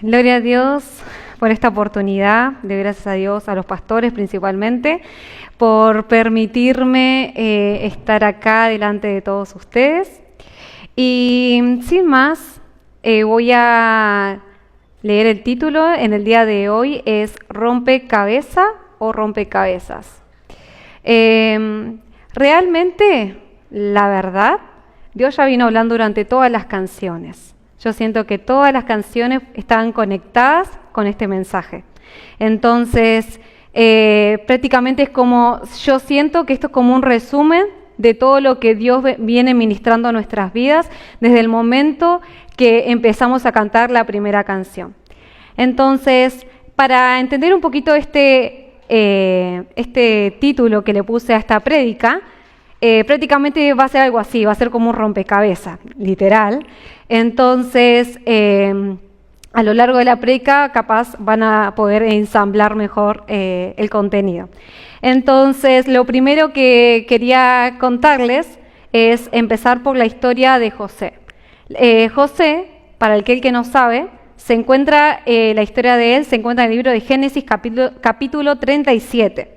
Gloria a Dios por esta oportunidad, de gracias a Dios, a los pastores principalmente, por permitirme estar acá delante de todos ustedes. Y sin más, voy a leer el título en el día de hoy, es ¿Rompecabezas o rompecabezas? Realmente, la verdad, Dios ya vino hablando durante todas las canciones. Yo siento que todas las canciones están conectadas con este mensaje. Entonces, prácticamente es como, yo siento que esto es como un resumen de todo lo que Dios viene ministrando a nuestras vidas desde el momento que empezamos a cantar la primera canción. Entonces, para entender un poquito este título que le puse a esta prédica, prácticamente va a ser algo así, va a ser como un rompecabezas, literal. Entonces, a lo largo de la prédica, capaz van a poder ensamblar mejor el contenido. Entonces, lo primero que quería contarles es empezar por la historia de José. José, para el que no sabe, la historia de él se encuentra en el libro de Génesis capítulo 37.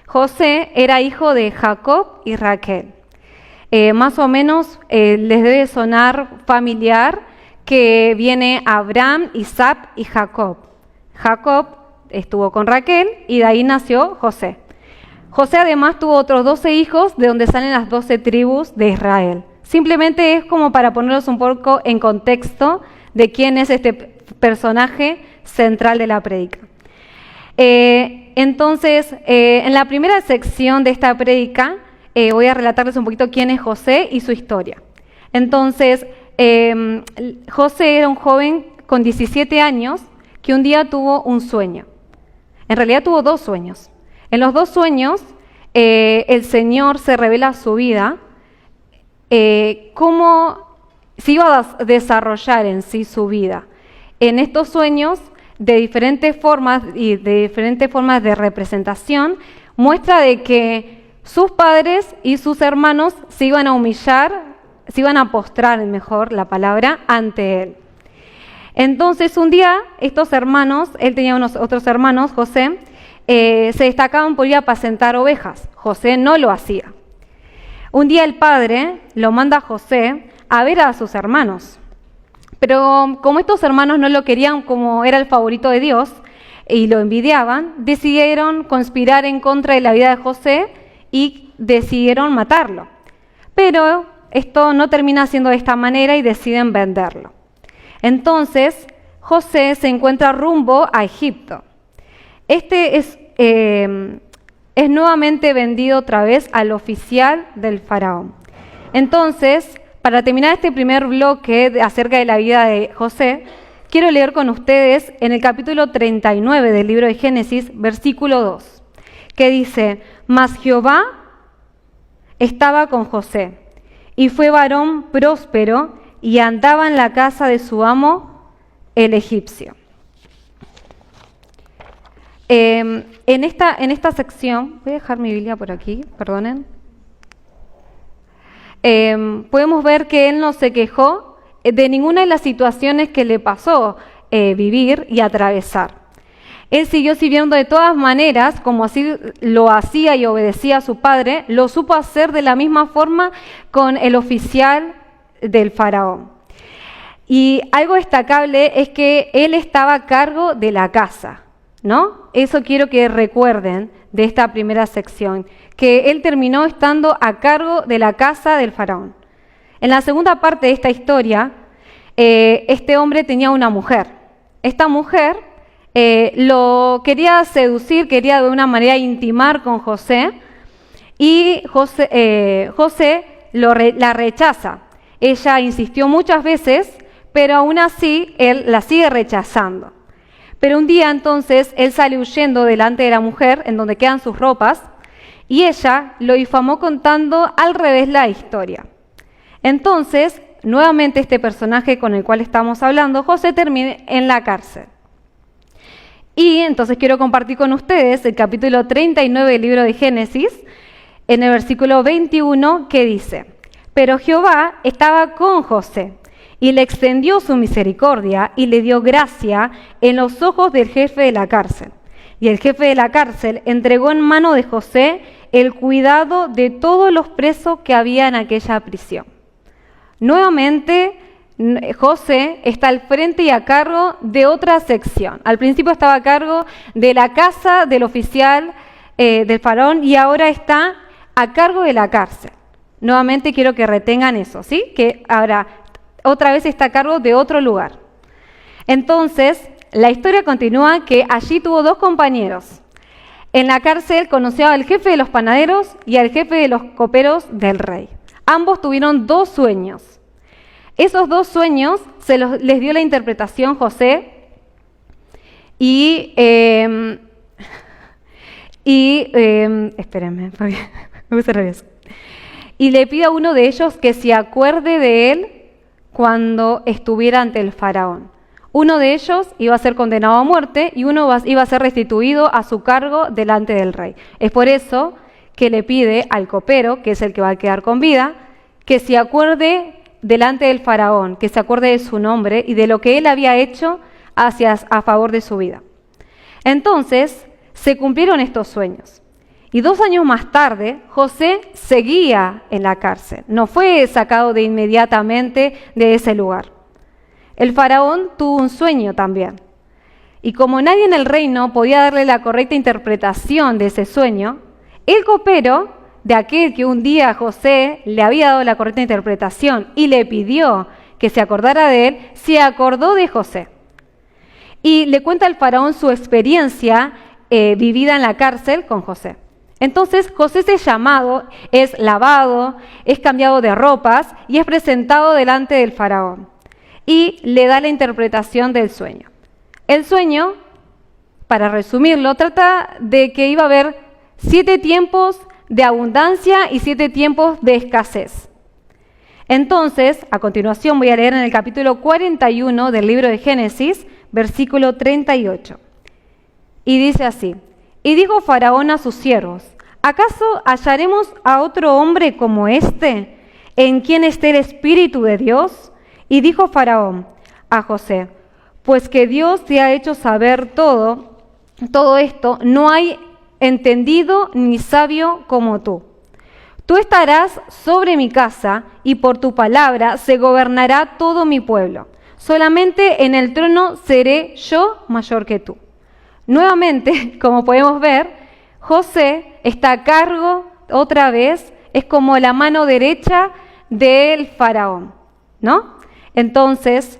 José era hijo de Jacob y Raquel. Más o menos les debe sonar familiar que viene Abraham, Isaac y Jacob. Jacob estuvo con Raquel y de ahí nació José. José además tuvo otros 12 hijos de donde salen las 12 tribus de Israel. Simplemente es como para ponerlos un poco en contexto de quién es este personaje central de la prédica. Entonces, en la primera sección de esta prédica voy a relatarles un poquito quién es José y su historia. Entonces, José era un joven con 17 años que un día tuvo un sueño. En realidad tuvo dos sueños. En los dos sueños, el Señor se revela su vida, cómo se iba a desarrollar en sí su vida. En estos sueños, de diferentes formas de representación, muestra de que sus padres y sus hermanos se iban a humillar, se iban a postrar, mejor la palabra, ante él. Entonces un día estos hermanos, él tenía otros hermanos, José, se destacaban por ir a apacentar ovejas. José no lo hacía. Un día el padre lo manda a José a ver a sus hermanos. Pero como estos hermanos no lo querían como era el favorito de Dios y lo envidiaban, decidieron conspirar en contra de la vida de José y decidieron matarlo. Pero esto no termina siendo de esta manera y deciden venderlo. Entonces, José se encuentra rumbo a Egipto. Este es nuevamente vendido otra vez al oficial del faraón. Entonces, para terminar este primer bloque acerca de la vida de José, quiero leer con ustedes en el capítulo 39 del libro de Génesis, versículo 2, que dice: «Mas Jehová estaba con José, y fue varón próspero, y andaba en la casa de su amo, el egipcio». En esta sección, voy a dejar mi Biblia por aquí, perdonen. Podemos ver que él no se quejó de ninguna de las situaciones que le pasó vivir y atravesar. Él siguió sirviendo de todas maneras, como así lo hacía y obedecía a su padre, lo supo hacer de la misma forma con el oficial del faraón. Y algo destacable es que él estaba a cargo de la casa, ¿no? Eso quiero que recuerden de esta primera sección, que él terminó estando a cargo de la casa del faraón. En la segunda parte de esta historia, este hombre tenía una mujer. Esta mujer lo quería seducir, quería de una manera intimar con José, y José la rechaza. Ella insistió muchas veces, pero aún así él la sigue rechazando. Pero un día entonces él sale huyendo delante de la mujer, en donde quedan sus ropas, y ella lo difamó contando al revés la historia. Entonces, nuevamente este personaje con el cual estamos hablando, José, termina en la cárcel. Y entonces quiero compartir con ustedes el capítulo 39 del libro de Génesis, en el versículo 21, que dice: «Pero Jehová estaba con José, y le extendió su misericordia y le dio gracia en los ojos del jefe de la cárcel. Y el jefe de la cárcel entregó en mano de José el cuidado de todos los presos que había en aquella prisión. Nuevamente, José está al frente y a cargo de otra sección. Al principio estaba a cargo de la casa del oficial del faraón y ahora está a cargo de la cárcel. Nuevamente quiero que retengan eso, ¿sí? Que ahora otra vez está a cargo de otro lugar. Entonces, la historia continúa que allí tuvo dos compañeros. En la cárcel conoció al jefe de los panaderos y al jefe de los coperos del rey. Ambos tuvieron dos sueños. Esos dos sueños les dio la interpretación José espérenme, porque me puse nervioso. Y le pide a uno de ellos que se acuerde de él cuando estuviera ante el faraón. Uno de ellos iba a ser condenado a muerte y uno iba a ser restituido a su cargo delante del rey. Es por eso que le pide al copero, que es el que va a quedar con vida, que se acuerde delante del faraón, que se acuerde de su nombre y de lo que él había hecho a favor de su vida. Entonces, se cumplieron estos sueños. Y 2 años más tarde, José seguía en la cárcel. No fue sacado de inmediatamente de ese lugar. El faraón tuvo un sueño también. Y como nadie en el reino podía darle la correcta interpretación de ese sueño, el copero de aquel que un día José le había dado la correcta interpretación y le pidió que se acordara de él, se acordó de José. Y le cuenta al faraón su experiencia vivida en la cárcel con José. Entonces José es llamado, es lavado, es cambiado de ropas y es presentado delante del faraón. Y le da la interpretación del sueño. El sueño, para resumirlo, trata de que iba a haber 7 tiempos de abundancia y 7 tiempos de escasez. Entonces, a continuación voy a leer en el capítulo 41 del libro de Génesis, versículo 38. Y dice así: Y dijo Faraón a sus siervos: ¿acaso hallaremos a otro hombre como este, en quien esté el Espíritu de Dios? Y dijo Faraón a José: pues que Dios te ha hecho saber todo esto, no hay entendido ni sabio como tú. Tú estarás sobre mi casa, y por tu palabra se gobernará todo mi pueblo. Solamente en el trono seré yo mayor que tú. Nuevamente, como podemos ver, José está a cargo otra vez, es como la mano derecha del faraón, ¿no? Entonces,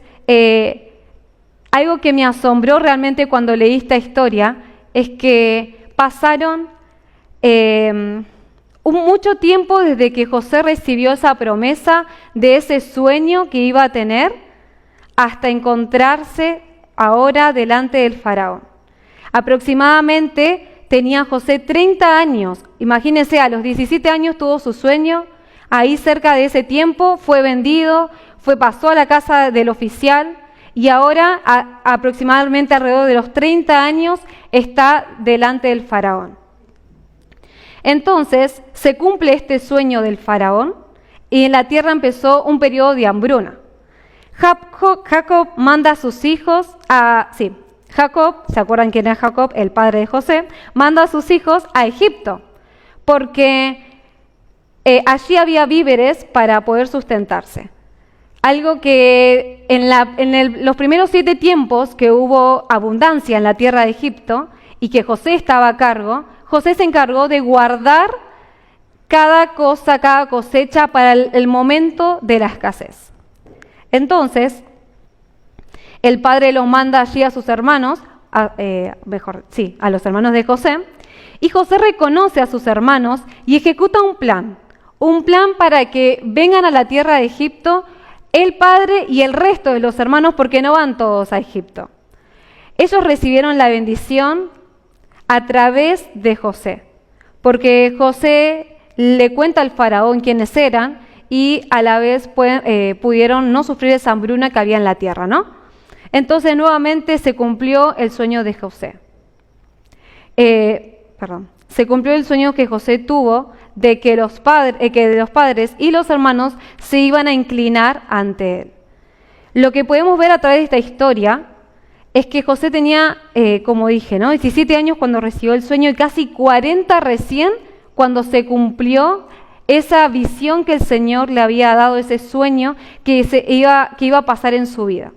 algo que me asombró realmente cuando leí esta historia es que pasaron mucho tiempo desde que José recibió esa promesa de ese sueño que iba a tener hasta encontrarse ahora delante del faraón. Aproximadamente tenía José 30 años. Imagínense, a los 17 años tuvo su sueño. Ahí cerca de ese tiempo fue vendido, pasó a la casa del oficial y ahora aproximadamente alrededor de los 30 años está delante del faraón. Entonces se cumple este sueño del faraón y en la tierra empezó un periodo de hambruna. Jacob manda a sus hijos Jacob, ¿se acuerdan quién es Jacob? El padre de José, manda a sus hijos a Egipto porque allí había víveres para poder sustentarse. Algo que los primeros 7 tiempos que hubo abundancia en la tierra de Egipto y que José estaba a cargo, José se encargó de guardar cada cada cosecha para el momento de la escasez. Entonces, el padre los manda allí a sus hermanos, a los hermanos de José, y José reconoce a sus hermanos y ejecuta un plan para que vengan a la tierra de Egipto el padre y el resto de los hermanos, porque no van todos a Egipto. Ellos recibieron la bendición a través de José, porque José le cuenta al faraón quiénes eran y a la vez pudieron no sufrir esa hambruna que había en la tierra, ¿no? Entonces nuevamente se cumplió el sueño de José. Se cumplió el sueño que José tuvo de que los padres y los hermanos se iban a inclinar ante él. Lo que podemos ver a través de esta historia es que José tenía, como dije, ¿no? 17 años cuando recibió el sueño y casi 40 recién cuando se cumplió esa visión que el Señor le había dado, ese sueño que iba a pasar en su vida.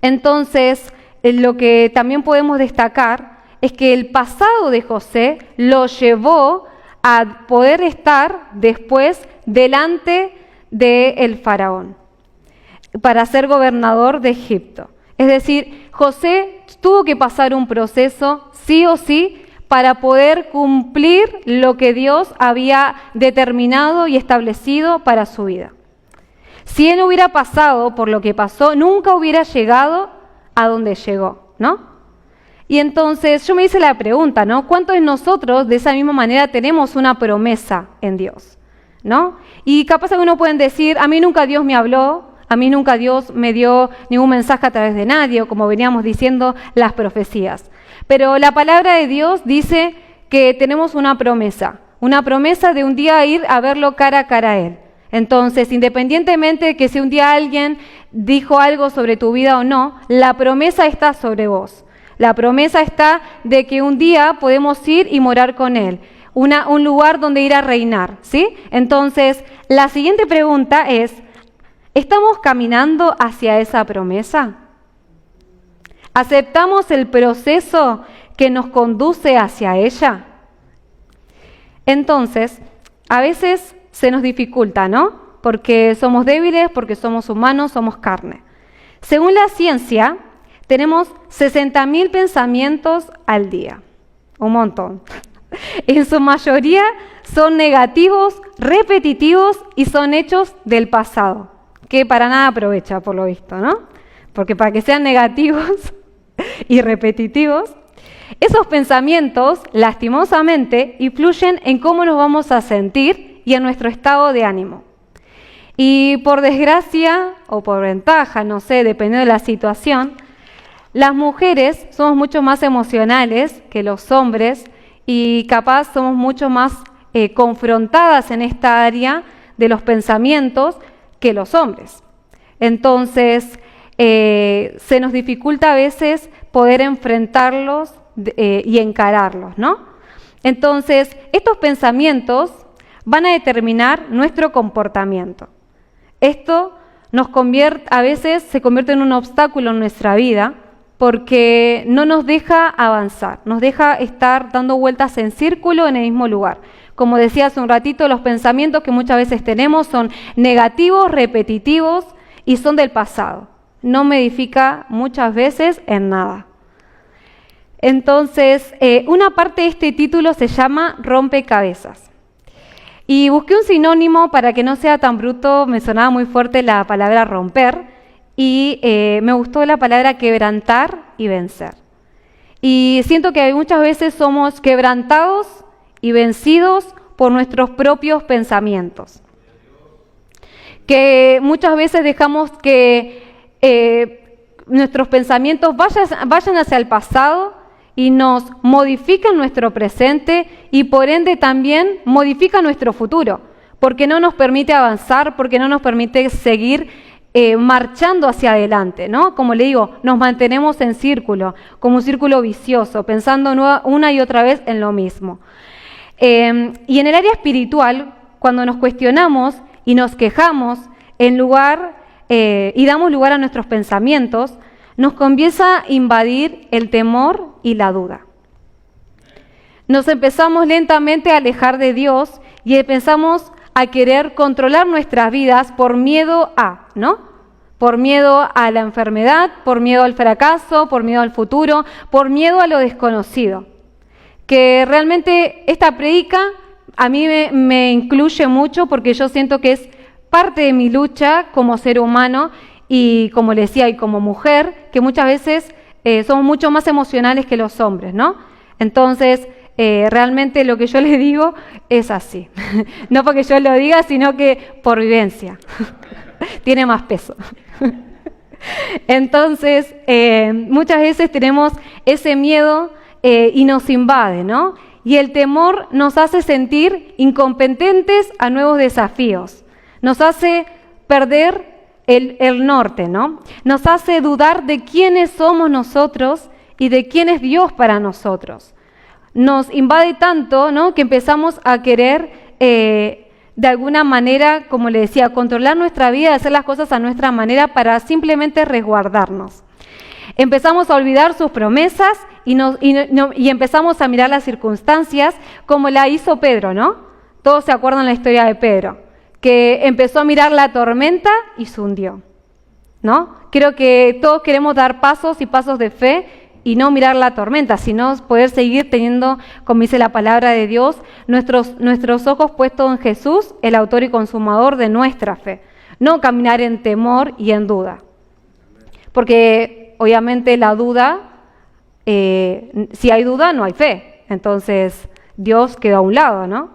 Entonces, lo que también podemos destacar es que el pasado de José lo llevó a poder estar después delante del faraón para ser gobernador de Egipto. Es decir, José tuvo que pasar un proceso, sí o sí, para poder cumplir lo que Dios había determinado y establecido para su vida. Si él hubiera pasado por lo que pasó, nunca hubiera llegado a donde llegó, ¿no? Y entonces yo me hice la pregunta, ¿no? ¿Cuántos de nosotros de esa misma manera tenemos una promesa en Dios, ¿no? Y capaz algunos pueden decir, a mí nunca Dios me habló, a mí nunca Dios me dio ningún mensaje a través de nadie, o como veníamos diciendo, las profecías. Pero la palabra de Dios dice que tenemos una promesa de un día ir a verlo cara a cara a Él. Entonces, independientemente de que si un día alguien dijo algo sobre tu vida o no, la promesa está sobre vos. La promesa está de que un día podemos ir y morar con Él, un lugar donde ir a reinar, ¿sí? Entonces, la siguiente pregunta es, ¿estamos caminando hacia esa promesa? ¿Aceptamos el proceso que nos conduce hacia ella? Entonces, a veces se nos dificulta, ¿no? Porque somos débiles, porque somos humanos, somos carne. Según la ciencia, tenemos 60.000 pensamientos al día. Un montón. En su mayoría son negativos, repetitivos y son hechos del pasado, que para nada aprovecha, por lo visto, ¿no? Porque para que sean negativos y repetitivos, esos pensamientos, lastimosamente, influyen en cómo nos vamos a sentir y en nuestro estado de ánimo. Y por desgracia o por ventaja, no sé, dependiendo de la situación, las mujeres somos mucho más emocionales que los hombres y capaz somos mucho más confrontadas en esta área de los pensamientos que los hombres. Entonces, se nos dificulta a veces poder enfrentarlos y encararlos, ¿no? Entonces, estos pensamientos van a determinar nuestro comportamiento. Esto a veces se convierte en un obstáculo en nuestra vida porque no nos deja avanzar, nos deja estar dando vueltas en círculo en el mismo lugar. Como decía hace un ratito, los pensamientos que muchas veces tenemos son negativos, repetitivos y son del pasado. No me edifica muchas veces en nada. Entonces, una parte de este título se llama Rompecabezas. Y busqué un sinónimo para que no sea tan bruto, me sonaba muy fuerte la palabra romper, y me gustó la palabra quebrantar y vencer. Y siento que muchas veces somos quebrantados y vencidos por nuestros propios pensamientos. Que muchas veces dejamos que nuestros pensamientos vayan hacia el pasado y nos modifican nuestro presente y por ende también modifican nuestro futuro, porque no nos permite avanzar, porque no nos permite seguir marchando hacia adelante, ¿no? Como le digo, nos mantenemos en círculo, como un círculo vicioso, pensando una y otra vez en lo mismo. Y en el área espiritual, cuando nos cuestionamos y nos quejamos y damos lugar a nuestros pensamientos, nos comienza a invadir el temor y la duda. Nos empezamos lentamente a alejar de Dios y empezamos a querer controlar nuestras vidas por miedo ¿no? Por miedo a la enfermedad, por miedo al fracaso, por miedo al futuro, por miedo a lo desconocido. Que realmente esta prédica a mí me incluye mucho porque yo siento que es parte de mi lucha como ser humano y como le decía, y como mujer, que muchas veces somos mucho más emocionales que los hombres, ¿no? Entonces, realmente lo que yo les digo es así. No porque yo lo diga, sino que por vivencia. Tiene más peso. Entonces, muchas veces tenemos ese miedo y nos invade, ¿no? Y el temor nos hace sentir incompetentes a nuevos desafíos. Nos hace perder el norte, ¿no? Nos hace dudar de quiénes somos nosotros y de quién es Dios para nosotros. Nos invade tanto, ¿no?, que empezamos a querer, de alguna manera, como le decía, controlar nuestra vida, hacer las cosas a nuestra manera para simplemente resguardarnos. Empezamos a olvidar sus promesas y empezamos a mirar las circunstancias como la hizo Pedro, ¿no? Todos se acuerdan la historia de Pedro, que empezó a mirar la tormenta y se hundió, ¿no? Creo que todos queremos dar pasos y pasos de fe y no mirar la tormenta, sino poder seguir teniendo, como dice la palabra de Dios, nuestros ojos puestos en Jesús, el autor y consumador de nuestra fe. No caminar en temor y en duda. Porque obviamente la duda, si hay duda no hay fe. Entonces Dios queda a un lado, ¿no?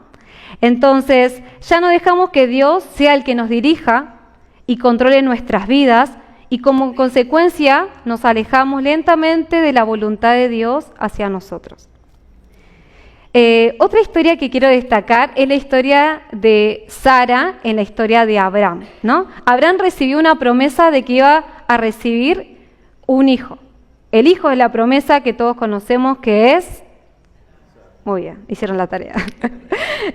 Entonces ya no dejamos que Dios sea el que nos dirija y controle nuestras vidas, y como consecuencia nos alejamos lentamente de la voluntad de Dios hacia nosotros. Otra historia que quiero destacar es la historia de Sara en la historia de Abraham, ¿no? Abraham recibió una promesa de que iba a recibir un hijo. El hijo de la promesa que todos conocemos, que es... Muy bien, hicieron la tarea.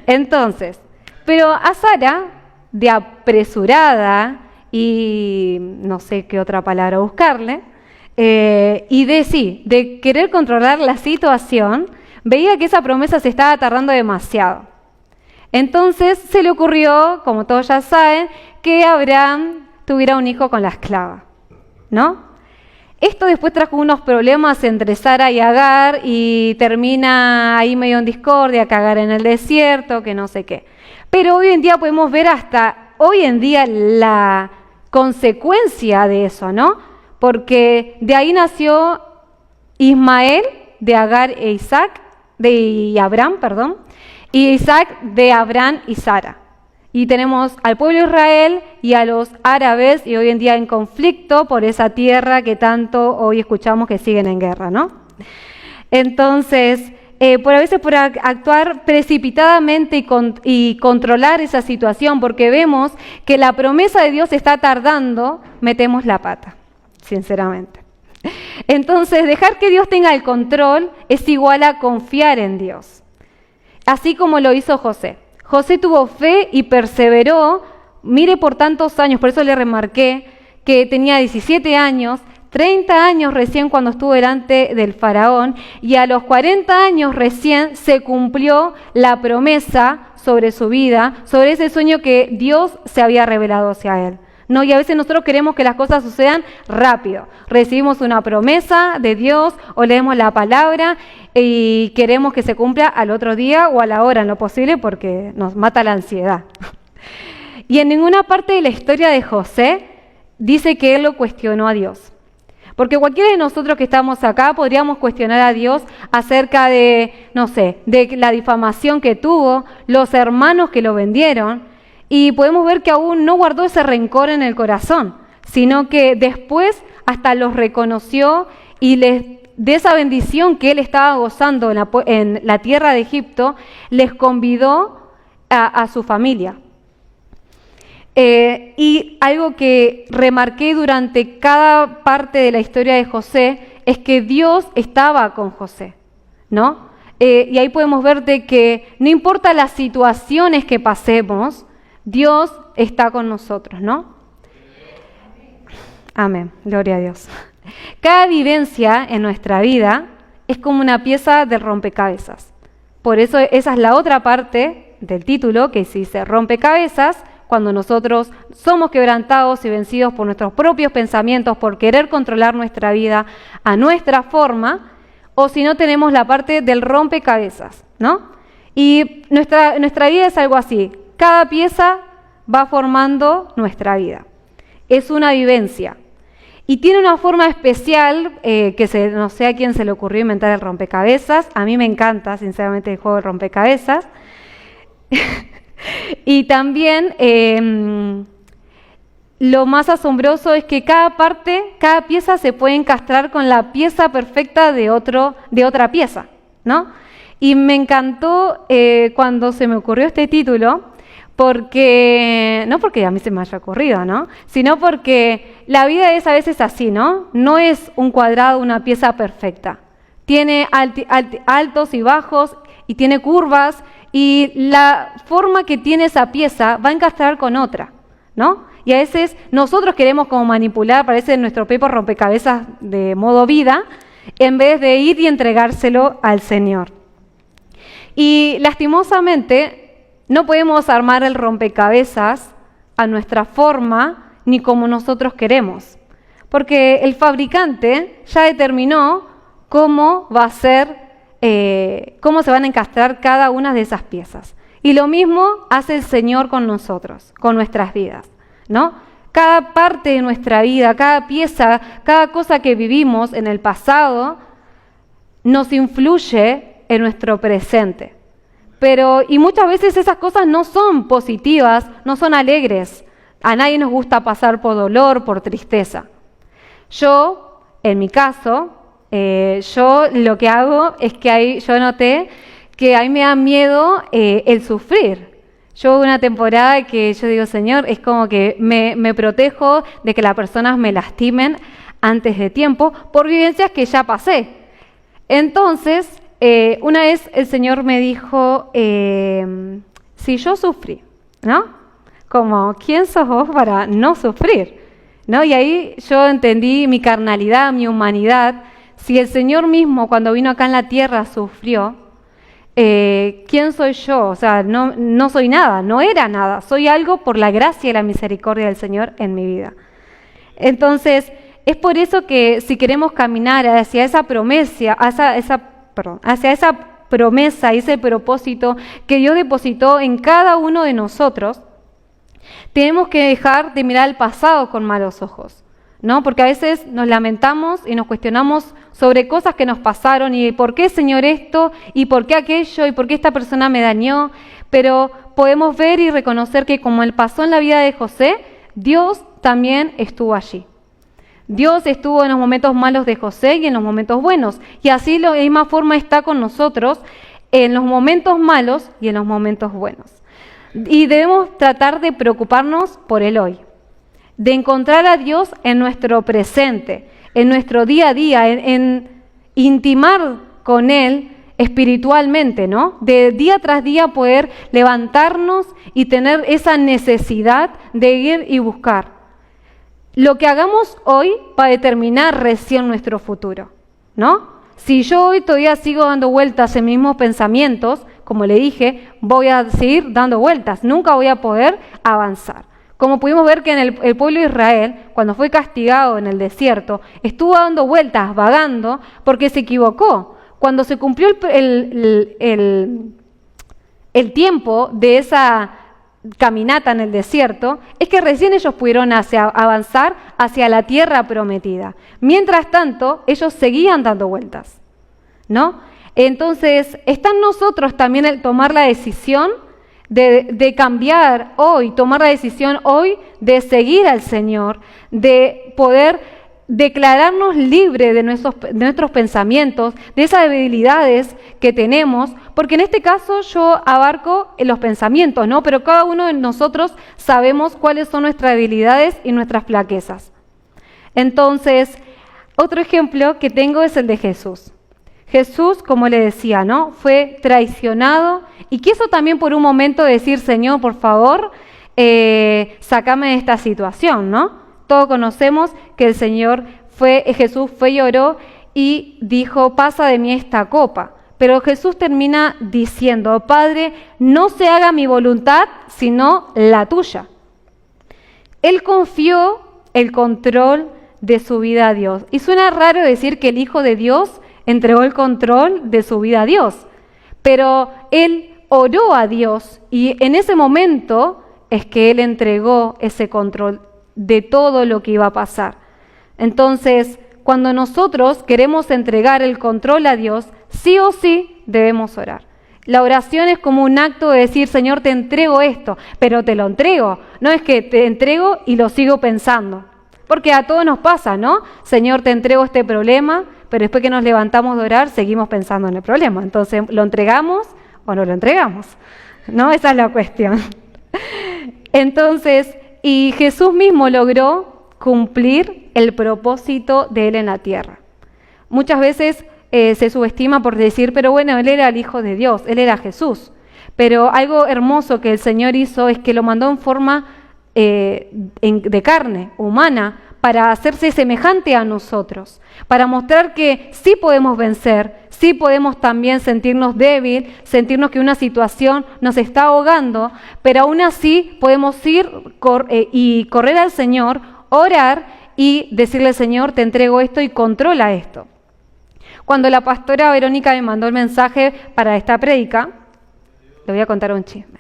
Entonces, pero a Sara, de apresurada, y no sé qué otra palabra buscarle, y de querer controlar la situación, veía que esa promesa se estaba tardando demasiado. Entonces se le ocurrió, como todos ya saben, que Abraham tuviera un hijo con la esclava, ¿no? Esto después trajo unos problemas entre Sara y Agar y termina ahí medio en discordia, que Agar en el desierto, que no sé qué. Pero hoy en día podemos ver hasta hoy en día la consecuencia de eso, ¿no? Porque de ahí nació Ismael, de Agar e Isaac, de Abraham, perdón, y Isaac de Abraham y Sara. Y tenemos al pueblo de Israel y a los árabes, y hoy en día en conflicto por esa tierra que tanto hoy escuchamos que siguen en guerra, ¿no? Entonces, a veces por actuar precipitadamente y controlar esa situación, porque vemos que la promesa de Dios está tardando, metemos la pata, sinceramente. Entonces, dejar que Dios tenga el control es igual a confiar en Dios, así como lo hizo José. José tuvo fe y perseveró, mire, por tantos años, por eso le remarqué que tenía 17 años, 30 años recién cuando estuvo delante del faraón, y a los 40 años recién se cumplió la promesa sobre su vida, sobre ese sueño que Dios se había revelado hacia él. ¿No? Y a veces nosotros queremos que las cosas sucedan rápido. Recibimos una promesa de Dios o leemos la palabra y queremos que se cumpla al otro día o a la hora en lo posible porque nos mata la ansiedad. Y en ninguna parte de la historia de José dice que él lo cuestionó a Dios. Porque cualquiera de nosotros que estamos acá podríamos cuestionar a Dios acerca de, no sé, de la difamación que tuvo, los hermanos que lo vendieron. Y podemos ver que aún no guardó ese rencor en el corazón, sino que después hasta los reconoció y de esa bendición que él estaba gozando en la tierra de Egipto, les convidó a su familia. Y algo que remarqué durante cada parte de la historia de José es que Dios estaba con José, ¿no? Y ahí podemos ver de que no importa las situaciones que pasemos, Dios está con nosotros, ¿no? Amén, gloria a Dios. Cada vivencia en nuestra vida es como una pieza del rompecabezas. Por eso esa es la otra parte del título, que se dice rompecabezas, cuando nosotros somos quebrantados y vencidos por nuestros propios pensamientos, por querer controlar nuestra vida a nuestra forma, o si no tenemos la parte del rompecabezas, ¿no? Y nuestra vida es algo así. Cada pieza va formando nuestra vida. Es una vivencia. Y tiene una forma especial, no sé a quién se le ocurrió inventar el rompecabezas. A mí me encanta, sinceramente, el juego de rompecabezas. Y también lo más asombroso es que cada pieza se puede encastrar con la pieza perfecta de otra pieza, ¿no? Y me encantó cuando se me ocurrió este título, Porque, no porque a mí se me haya ocurrido, ¿no? Sino porque la vida es a veces así, ¿no? No es un cuadrado, una pieza perfecta. Tiene altos y bajos y tiene curvas y la forma que tiene esa pieza va a encastrar con otra, ¿no? Y a veces nosotros queremos como manipular, parece nuestro Pepo rompecabezas de modo vida, en vez de ir y entregárselo al Señor. Y lastimosamente no podemos armar el rompecabezas a nuestra forma ni como nosotros queremos, porque el fabricante ya determinó cómo va a ser, cómo se van a encastrar cada una de esas piezas. Y lo mismo hace el Señor con nosotros, con nuestras vidas, ¿no? Cada parte de nuestra vida, cada pieza, cada cosa que vivimos en el pasado, nos influye en nuestro presente. Y muchas veces esas cosas no son positivas, no son alegres. A nadie nos gusta pasar por dolor, por tristeza. Yo, en mi caso, yo lo que hago es que yo noté que a mí me da miedo el sufrir. Yo hubo una temporada que yo digo, Señor, es como que me protejo de que las personas me lastimen antes de tiempo por vivencias que ya pasé. Entonces, una vez el Señor me dijo, si yo sufrí, ¿no? Como, ¿quién sos vos para no sufrir? ¿No? Y ahí yo entendí mi carnalidad, mi humanidad. Si el Señor mismo cuando vino acá en la tierra sufrió, ¿quién soy yo? O sea, no soy nada, no era nada. Soy algo por la gracia y la misericordia del Señor en mi vida. Entonces, es por eso que si queremos caminar hacia esa promesa, hacia esa promesa y ese propósito que Dios depositó en cada uno de nosotros, tenemos que dejar de mirar al pasado con malos ojos, ¿no? Porque a veces nos lamentamos y nos cuestionamos sobre cosas que nos pasaron y por qué, Señor, esto y por qué aquello y por qué esta persona me dañó, pero podemos ver y reconocer que como pasó en la vida de José, Dios también estuvo allí. Dios estuvo en los momentos malos de José y en los momentos buenos. Y así de la misma forma está con nosotros en los momentos malos y en los momentos buenos. Y debemos tratar de preocuparnos por el hoy, de encontrar a Dios en nuestro presente, en nuestro día a día, en intimar con Él espiritualmente, ¿no? De día tras día poder levantarnos y tener esa necesidad de ir y buscar. Lo que hagamos hoy va a determinar recién nuestro futuro, ¿no? Si yo hoy todavía sigo dando vueltas en mis mismos pensamientos, como le dije, voy a seguir dando vueltas, nunca voy a poder avanzar. Como pudimos ver que en el pueblo de Israel, cuando fue castigado en el desierto, estuvo dando vueltas, vagando, porque se equivocó. Cuando se cumplió el tiempo de esa caminata en el desierto, es que recién ellos pudieron avanzar hacia la tierra prometida. Mientras tanto, ellos seguían dando vueltas, ¿no? Entonces, está en nosotros también el tomar la decisión de cambiar hoy, tomar la decisión hoy de seguir al Señor, de poder declararnos libres de nuestros pensamientos, de esas debilidades que tenemos, porque en este caso yo abarco los pensamientos, ¿no? Pero cada uno de nosotros sabemos cuáles son nuestras debilidades y nuestras flaquezas. Entonces, otro ejemplo que tengo es el de Jesús. Jesús, como le decía, ¿no? Fue traicionado y quiso también por un momento decir, Señor, por favor, sácame de esta situación, ¿no? Todos conocemos que Jesús fue y oró y dijo, pasa de mí esta copa. Pero Jesús termina diciendo, Padre, no se haga mi voluntad, sino la tuya. Él confió el control de su vida a Dios. Y suena raro decir que el Hijo de Dios entregó el control de su vida a Dios. Pero Él oró a Dios y en ese momento es que Él entregó ese control de todo lo que iba a pasar. Entonces, cuando nosotros queremos entregar el control a Dios, sí o sí debemos orar. La oración es como un acto de decir, Señor, te entrego esto, pero te lo entrego. No es que te entrego y lo sigo pensando. Porque a todos nos pasa, ¿no? Señor, te entrego este problema, pero después que nos levantamos de orar, seguimos pensando en el problema. Entonces, ¿lo entregamos o no lo entregamos? ¿No? Esa es la cuestión. Entonces, y Jesús mismo logró cumplir el propósito de Él en la tierra. Muchas veces se subestima por decir, pero bueno, Él era el Hijo de Dios, Él era Jesús. Pero algo hermoso que el Señor hizo es que lo mandó en forma de carne, humana, para hacerse semejante a nosotros, para mostrar que sí podemos vencer, sí podemos también sentirnos débil, sentirnos que una situación nos está ahogando, pero aún así podemos ir y correr al Señor, orar y decirle, Señor, te entrego esto y controla esto. Cuando la pastora Verónica me mandó el mensaje para esta prédica, le voy a contar un chisme.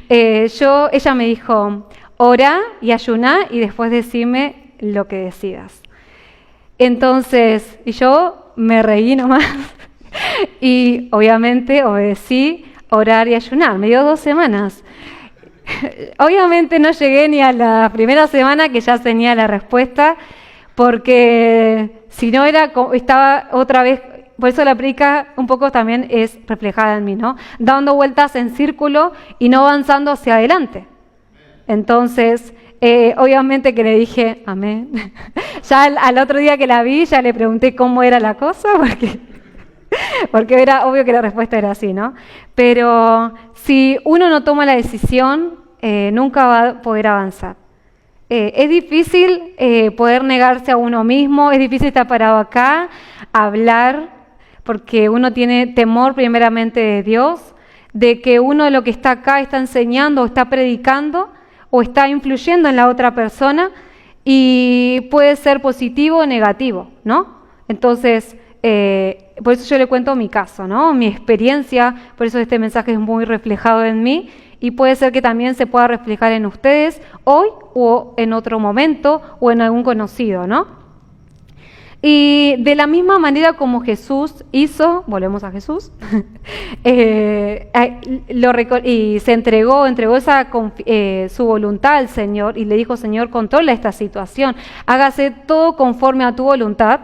Ella me dijo, ora y ayuná y después decime lo que decidas. Entonces, y yo me reí nomás y obviamente obedecí orar y ayunar. Me dio 2 semanas. Obviamente no llegué ni a la primera semana que ya tenía la respuesta, porque si no estaba otra vez. Por eso la prédica un poco también es reflejada en mí, ¿no? Dando vueltas en círculo y no avanzando hacia adelante. Entonces, obviamente que le dije, amén. Ya al otro día que la vi, ya le pregunté cómo era la cosa, porque era obvio que la respuesta era así, ¿no? Pero si uno no toma la decisión, nunca va a poder avanzar. Es difícil poder negarse a uno mismo, es difícil estar parado acá, hablar, porque uno tiene temor primeramente de Dios, de que uno de lo que está acá está enseñando o está predicando o está influyendo en la otra persona y puede ser positivo o negativo, ¿no? Entonces, por eso yo le cuento mi caso, ¿no? Mi experiencia, por eso este mensaje es muy reflejado en mí y puede ser que también se pueda reflejar en ustedes hoy o en otro momento o en algún conocido, ¿no? Y de la misma manera como Jesús hizo, volvemos a Jesús, y se entregó su voluntad al Señor y le dijo, Señor, controla esta situación, hágase todo conforme a tu voluntad.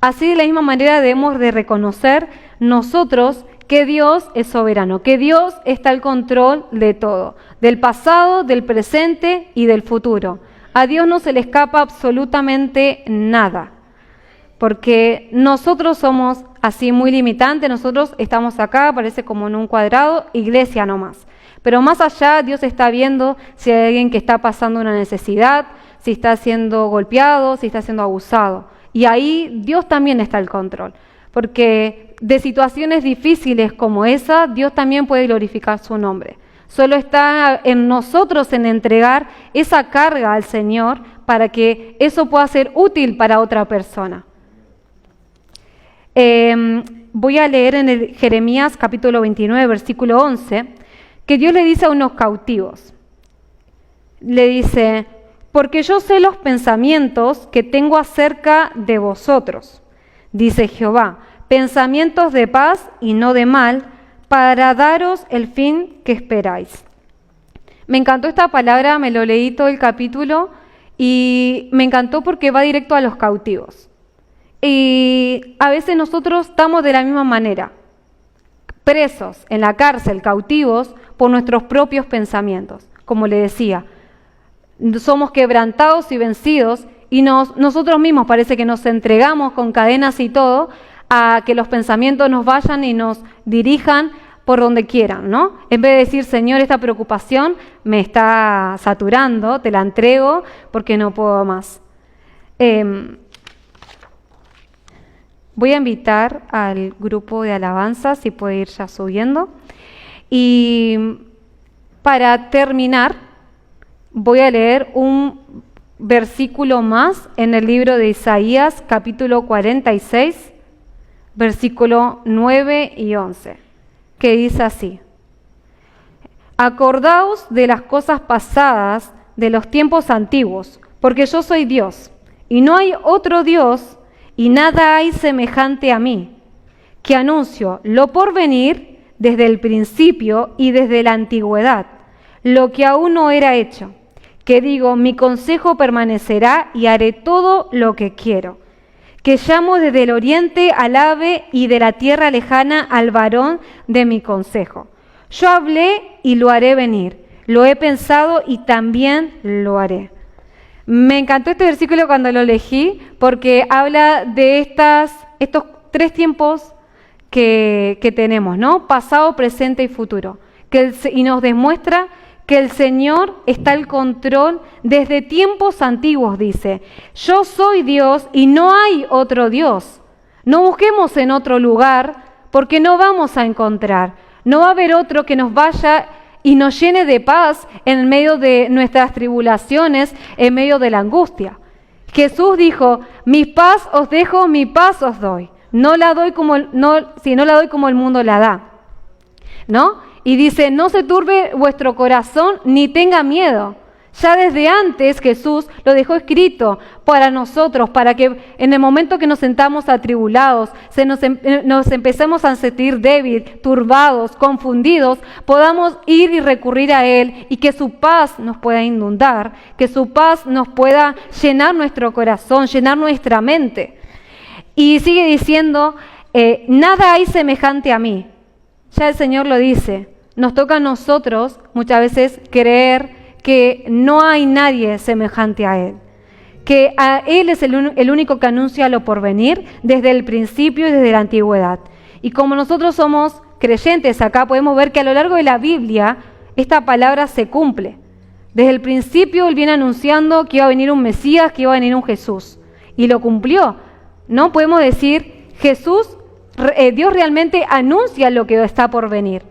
Así de la misma manera debemos de reconocer nosotros que Dios es soberano, que Dios está al control de todo, del pasado, del presente y del futuro. A Dios no se le escapa absolutamente nada. Porque nosotros somos así muy limitantes, nosotros estamos acá, parece como en un cuadrado, iglesia nomás. Pero más allá, Dios está viendo si hay alguien que está pasando una necesidad, si está siendo golpeado, si está siendo abusado. Y ahí Dios también está al control. Porque de situaciones difíciles como esa, Dios también puede glorificar su nombre. Solo está en nosotros en entregar esa carga al Señor para que eso pueda ser útil para otra persona. Voy a leer en el Jeremías capítulo 29, versículo 11, que Dios le dice a unos cautivos. Le dice, porque yo sé los pensamientos que tengo acerca de vosotros, dice Jehová, pensamientos de paz y no de mal, para daros el fin que esperáis. Me encantó esta palabra, me lo leí todo el capítulo y me encantó porque va directo a los cautivos. Y a veces nosotros estamos de la misma manera, presos en la cárcel, cautivos por nuestros propios pensamientos. Como le decía, somos quebrantados y vencidos y nosotros mismos parece que nos entregamos con cadenas y todo a que los pensamientos nos vayan y nos dirijan por donde quieran, ¿no? En vez de decir, Señor, esta preocupación me está saturando, te la entrego porque no puedo más. Voy a invitar al grupo de alabanza, si puede ir ya subiendo. Y para terminar, voy a leer un versículo más en el libro de Isaías, capítulo 46, versículo 9 y 11, que dice así. Acordaos de las cosas pasadas, de los tiempos antiguos, porque yo soy Dios, y no hay otro Dios, y nada hay semejante a mí, que anuncio lo por venir desde el principio y desde la antigüedad, lo que aún no era hecho, que digo, mi consejo permanecerá y haré todo lo que quiero, que llamo desde el oriente al ave y de la tierra lejana al varón de mi consejo. Yo hablé y lo haré venir. Lo he pensado y también lo haré. Me encantó este versículo cuando lo elegí porque habla de estos 3 tiempos que tenemos, ¿no? Pasado, presente y futuro. Y nos demuestra que el Señor está al control desde tiempos antiguos, dice. Yo soy Dios y no hay otro Dios. No busquemos en otro lugar porque no vamos a encontrar. No va a haber otro que nos vaya y nos llene de paz en medio de nuestras tribulaciones, en medio de la angustia. Jesús dijo, mi paz os dejo, mi paz os doy. No la doy como el mundo la da, ¿no? Y dice, no se turbe vuestro corazón ni tenga miedo. Ya desde antes Jesús lo dejó escrito para nosotros, para que en el momento que nos sentamos atribulados, nos empecemos a sentir débiles, turbados, confundidos, podamos ir y recurrir a Él y que su paz nos pueda inundar, que su paz nos pueda llenar nuestro corazón, llenar nuestra mente. Y sigue diciendo, nada hay semejante a mí. Ya el Señor lo dice. Nos toca a nosotros muchas veces creer que no hay nadie semejante a Él. Que a Él es el único que anuncia lo porvenir desde el principio y desde la antigüedad. Y como nosotros somos creyentes acá, podemos ver que a lo largo de la Biblia esta palabra se cumple. Desde el principio Él viene anunciando que iba a venir un Mesías, que iba a venir un Jesús. Y lo cumplió. No podemos decir, Dios realmente anuncia lo que está por venir.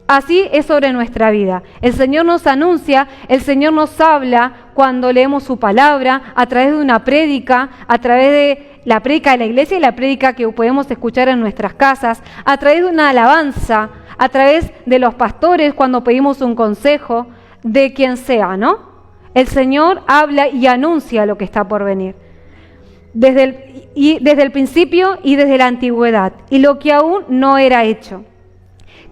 Así es sobre nuestra vida. El Señor nos anuncia, el Señor nos habla cuando leemos su palabra, a través de una prédica, a través de la prédica de la iglesia y la prédica que podemos escuchar en nuestras casas, a través de una alabanza, a través de los pastores cuando pedimos un consejo, de quien sea, ¿no? El Señor habla y anuncia lo que está por venir. Desde el principio y desde la antigüedad, y lo que aún no era hecho.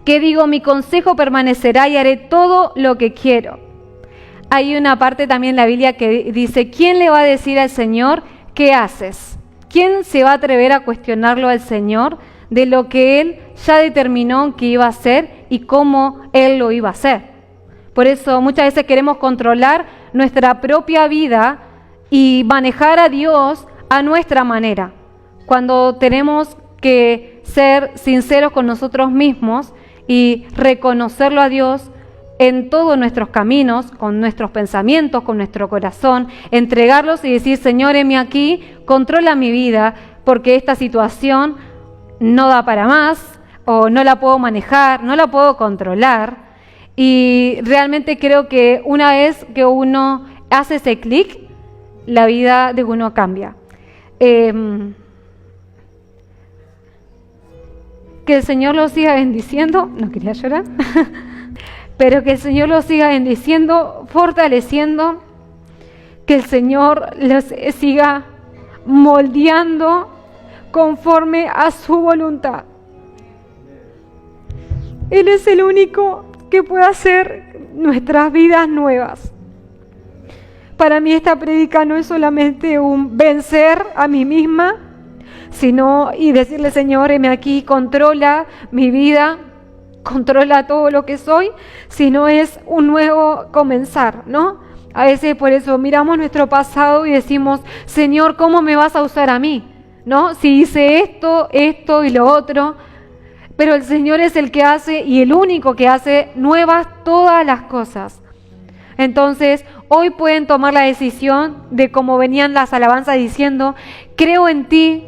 Que digo, mi consejo permanecerá y haré todo lo que quiero. Hay una parte también en la Biblia que dice, ¿quién le va a decir al Señor qué haces? ¿Quién se va a atrever a cuestionarlo al Señor de lo que Él ya determinó que iba a hacer y cómo Él lo iba a hacer? Por eso muchas veces queremos controlar nuestra propia vida y manejar a Dios a nuestra manera, cuando tenemos que ser sinceros con nosotros mismos y reconocerlo a Dios en todos nuestros caminos, con nuestros pensamientos, con nuestro corazón, entregarlos y decir, Señor, heme aquí, controla mi vida, porque esta situación no da para más, o no la puedo manejar, no la puedo controlar. Y realmente creo que una vez que uno hace ese clic, la vida de uno cambia. Que el Señor los siga bendiciendo, no quería llorar, pero que el Señor los siga bendiciendo, fortaleciendo, que el Señor los siga moldeando conforme a su voluntad. Él es el único que puede hacer nuestras vidas nuevas. Para mí esta prédica no es solamente un vencer a mí misma, sino y decirle, Señor, heme aquí, controla mi vida, controla todo lo que soy, sino es un nuevo comenzar, ¿no? A veces por eso miramos nuestro pasado y decimos, Señor, ¿cómo me vas a usar a mí? ¿No? Si hice esto y lo otro, pero el Señor es el que hace y el único que hace nuevas todas las cosas. Entonces, hoy pueden tomar la decisión de como venían las alabanzas diciendo, creo en ti,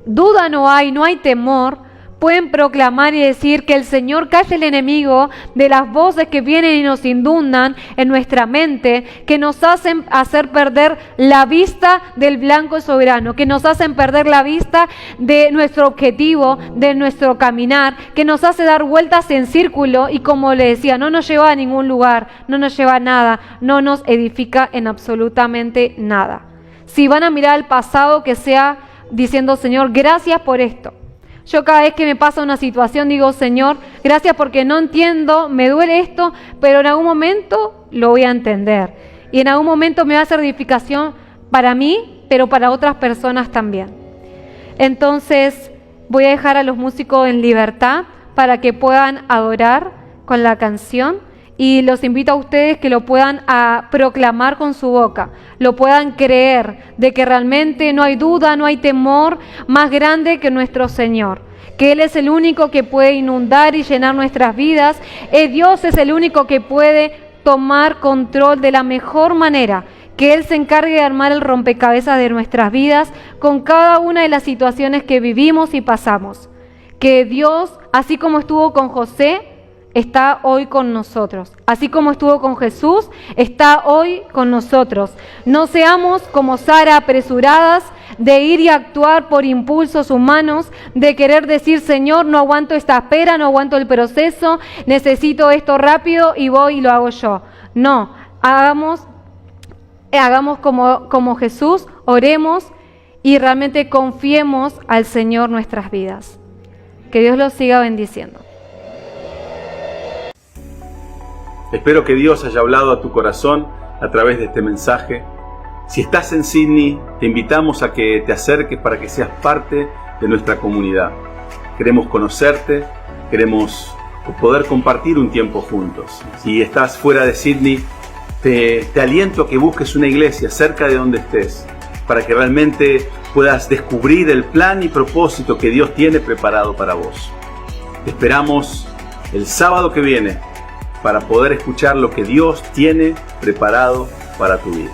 duda no hay temor. Pueden proclamar y decir que el Señor calle el enemigo de las voces que vienen y nos inundan en nuestra mente, que nos hacen hacer perder la vista del blanco soberano, que nos hacen perder la vista de nuestro objetivo, de nuestro caminar, que nos hace dar vueltas en círculo y, como le decía, no nos lleva a ningún lugar, no nos lleva a nada, no nos edifica en absolutamente nada. Si van a mirar al pasado, que sea diciendo, Señor, gracias por esto. Yo cada vez que me pasa una situación digo, Señor, gracias porque no entiendo, me duele esto, pero en algún momento lo voy a entender. Y en algún momento me va a hacer edificación para mí, pero para otras personas también. Entonces voy a dejar a los músicos en libertad para que puedan adorar con la canción. Y los invito a ustedes que lo puedan proclamar con su boca, lo puedan creer de que realmente no hay duda, no hay temor más grande que nuestro Señor, que Él es el único que puede inundar y llenar nuestras vidas. Dios es el único que puede tomar control de la mejor manera, que Él se encargue de armar el rompecabezas de nuestras vidas con cada una de las situaciones que vivimos y pasamos. Que Dios, así como estuvo con José, está hoy con nosotros. Así como estuvo con Jesús, está hoy con nosotros. No seamos como Sara, apresuradas de ir y actuar por impulsos humanos, de querer decir, Señor, no aguanto esta espera, no aguanto el proceso, necesito esto rápido y voy y lo hago yo. No, hagamos como Jesús, oremos y realmente confiemos al Señor nuestras vidas. Que Dios los siga bendiciendo. Espero que Dios haya hablado a tu corazón a través de este mensaje. Si estás en Sydney, te invitamos a que te acerques para que seas parte de nuestra comunidad. Queremos conocerte, queremos poder compartir un tiempo juntos. Si estás fuera de Sydney, te aliento a que busques una iglesia cerca de donde estés, para que realmente puedas descubrir el plan y propósito que Dios tiene preparado para vos. Te esperamos el sábado que viene para poder escuchar lo que Dios tiene preparado para tu vida.